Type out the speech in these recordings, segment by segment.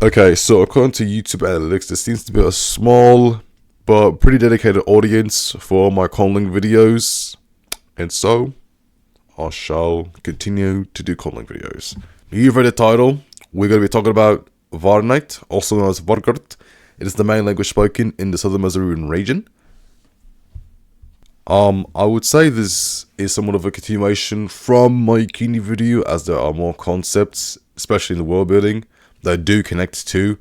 Okay, so according to YouTube analytics, there seems to be a small but pretty dedicated audience for my conlang videos, and so I shall continue to do conlang videos. You've read the title. We're going to be talking about Varnite, also known as Vargart. It is the main language spoken in the southern Mazarurian region. I would say this is somewhat of a continuation from my Yukini video, as there are more concepts, especially in the world building, that do connect to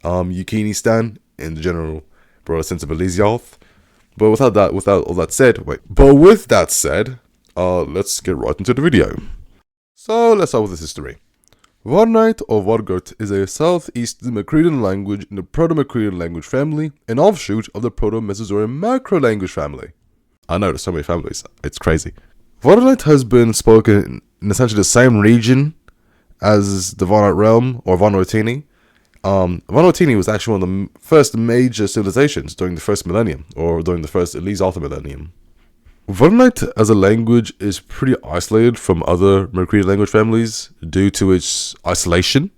Yukinistan in the general broader sense of Elysiarth. But without all that said, let's get right into the video. So let's start with this history. Varnite or Vargart is a southeastern Macedonian language in the Proto-Macedonian language family, an offshoot of the Proto-Mesozoic macro-language family. I know there's so many families, it's crazy. Varnite has been spoken in essentially the same region as the Varnite realm, or Vanuatini. Vanuatini was actually one of the first major civilizations during the first millennium, or during the first Elysiarth millennium. Varnite as a language is pretty isolated from other Macedonian language families due to its isolation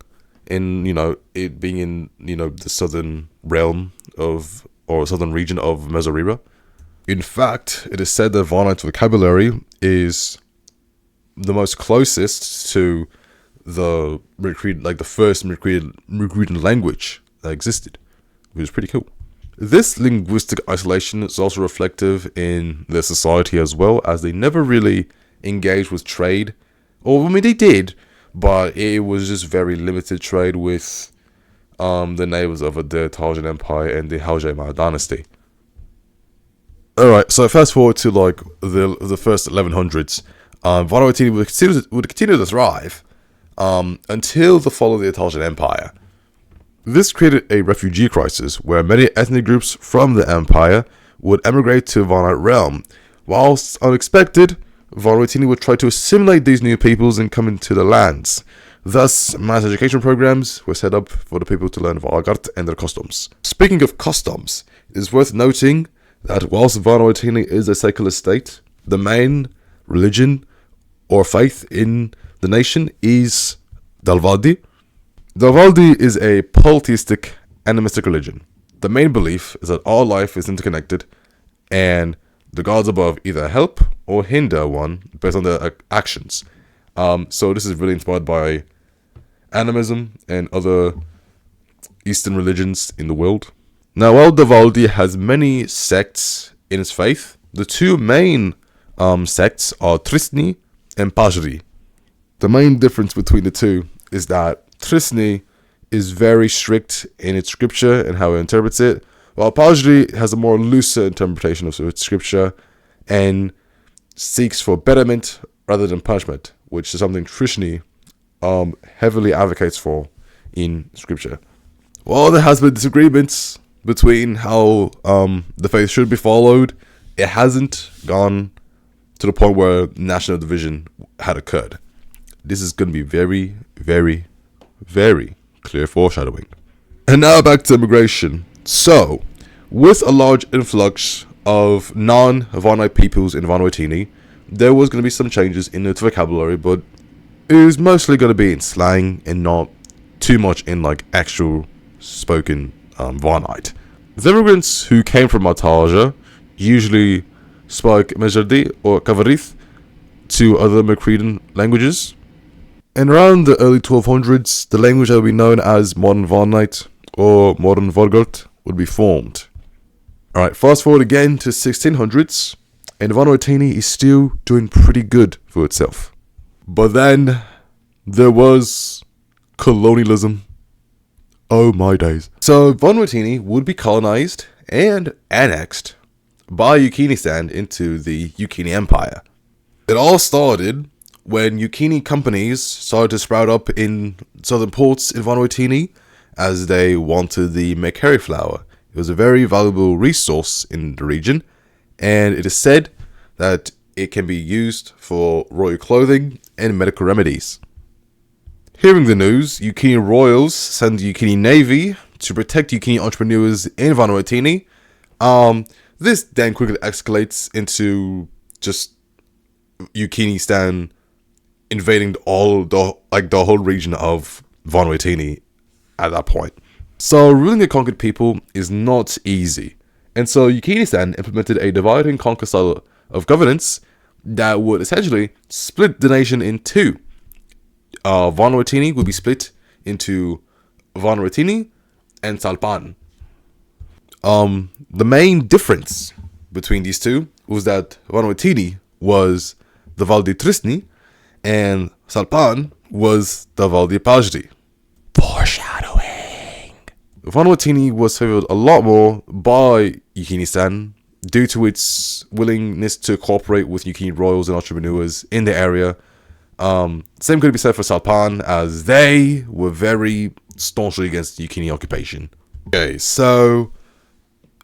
in, it being in, the southern realm of, or southern region of Mesozoic. In fact, it is said that Varnite vocabulary is the most closest to the first Macedonian language that existed, which is pretty cool. This linguistic isolation is also reflective in their society as well, as they never really engaged with trade. Or, they did, but it was just very limited trade with the neighbors of the Tarjan Empire and the Haljamar dynasty. Alright, so fast forward to the first 1100s. Vanuatu would continue to thrive until the fall of the Tarjan Empire. This created a refugee crisis where many ethnic groups from the empire would emigrate to Varnite realm. Whilst unexpected, Vanuatu would try to assimilate these new peoples and come into the lands. Thus, mass education programs were set up for the people to learn Vargart and their customs. Speaking of customs, it is worth noting that whilst Vanuatu is a secular state, the main religion or faith in the nation is Dalvaldi. Dalvaldi is a polytheistic animistic religion. The main belief is that all life is interconnected and the gods above either help or hinder one based on their actions. So this is really inspired by animism and other Eastern religions in the world. Now, while Dalvaldi has many sects in its faith, the two main sects are Trisni and Pajri. The main difference between the two is that Trisni is very strict in its scripture and how it interprets it, while Pajri has a more looser interpretation of its scripture and seeks for betterment rather than punishment, which is something Trisni heavily advocates for in scripture. While there has been disagreements between how the faith should be followed, it hasn't gone to the point where national division had occurred. This is going to be very, very, very clear foreshadowing. And now back to immigration. So, with a large influx of non-Varnite peoples in Vanuatu, there was going to be some changes in its vocabulary, but it was mostly going to be in slang and not too much in actual spoken Varnite. The immigrants who came from Maltaja usually spoke Mejrdi or Kavarith to other Macedonian languages. And around the early 1200s, the language that would be known as modern Varnite or modern Vargart would be formed. Alright, fast forward again to 1600s, and Vanuatu is still doing pretty good for itself. But then there was colonialism. Oh my days. So Vanuatu would be colonized and annexed by Yukinistan into the Yukini Empire. It all started when Yukini companies started to sprout up in southern ports in Vanuatu as they wanted the Mekeri flower. It was a very valuable resource in the region, and it is said that it can be used for royal clothing and medical remedies. Hearing the news, Yukini royals send the Yukini navy to protect Yukini entrepreneurs in Vanuatu. This then quickly escalates into just Yukinistan invading the whole region of Vanuatu at that point. So ruling a conquered people is not easy. And so Yukinistan implemented a divide and conquer style of governance that would essentially split the nation in two. Vanuatini would be split into Vanuatini and Salpan. The main difference between these two was that Vanuatini was the Val di Trisni and Salpan was the Val di Pajdi. Foreshadowing. Vanuatini was favored a lot more by Yukinistan due to its willingness to cooperate with Yukini royals and entrepreneurs in the area. Same could be said for Salpan, as they were very staunchly against Yukini occupation. Okay, so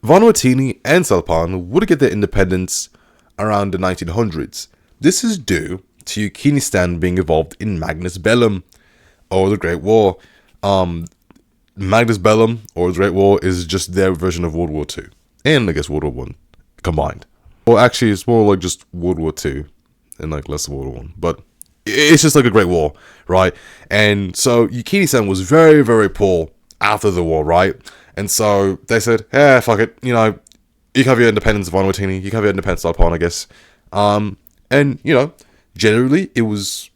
Vanuatini and Salpan would get their independence around the 1900s. This is due to Yukinistan being involved in Magnus Bellum, or the Great War. Magnus Bellum, or the Great War, is just their version of World War II, and I guess World War I combined. Or actually, it's more like just World War II and like less World War I, but it's just like a Great War, right? And so Yukinistan was very, very poor after the war, right? And so they said, fuck it, you know, you can have your independence, Vanuatini, you can have your independence, Salpan, I guess. And, you know, generally it was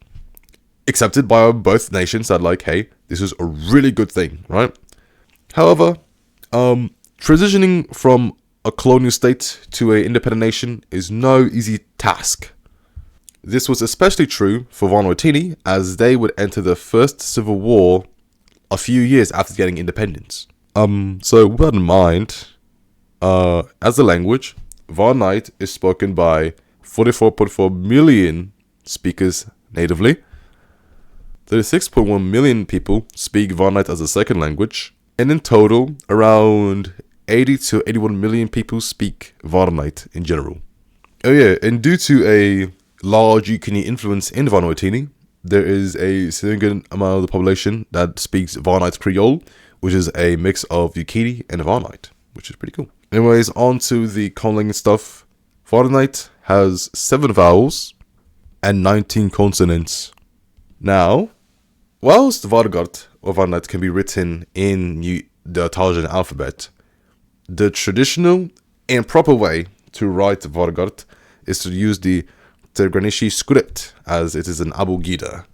accepted by both nations that, like, hey, this is a really good thing, right? However, transitioning from a colonial state to an independent nation is no easy task. This was especially true for Vanuatini, as they would enter the first civil war a few years after getting independence. So with that in mind, as a language, Vanite is spoken by 44.4 million speakers natively. 36.1 million people speak Vanite as a second language, and in total, around 80 to 81 million people speak Vanite in general. Oh yeah, and due to a large Yukini influence in Vanuatini, there is a significant amount of the population that speaks Vanite Creole, which is a mix of Yukini and Vanite, which is pretty cool. Anyways, on to the conlang stuff. Vanite has 7 vowels and 19 consonants. Now, whilst Vargart or Vanite can be written in the Italian alphabet, the traditional and proper way to write Vargart is to use the Tergranishi script, as it is an abugida.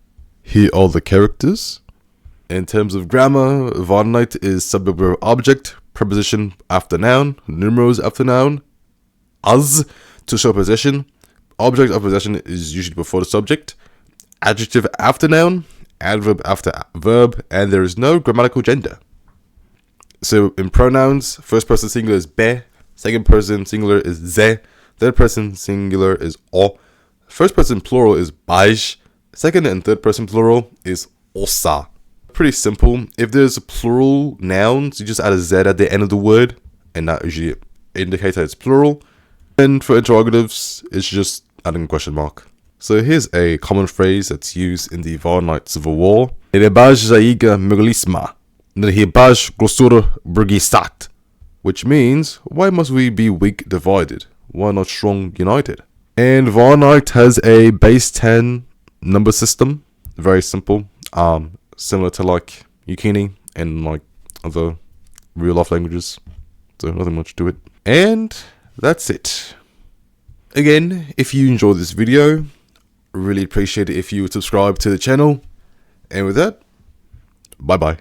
Here are the characters. In terms of grammar, Vanite is subject verb object, preposition after noun, numerals after noun, as to show possession. Object of possession is usually before the subject, adjective after noun, adverb after verb, and there is no grammatical gender. So in pronouns, first person singular is be, second person singular is ze, third person singular is o, first person plural is baj, second and third person plural is osa. Pretty simple. If there's plural nouns, you just add a z at the end of the word, and that usually indicates that it's plural. And for interrogatives, it's just adding a question mark. So here's a common phrase that's used in the Vanite Civil War. Which means, why must we be weak divided? Why not strong united? And Vanite has a base 10 number system. Very simple. Similar to like Yukini and like other real life languages. So nothing much to it. And that's it. Again, if you enjoyed this video, really appreciate it if you would subscribe to the channel. And with that, bye bye.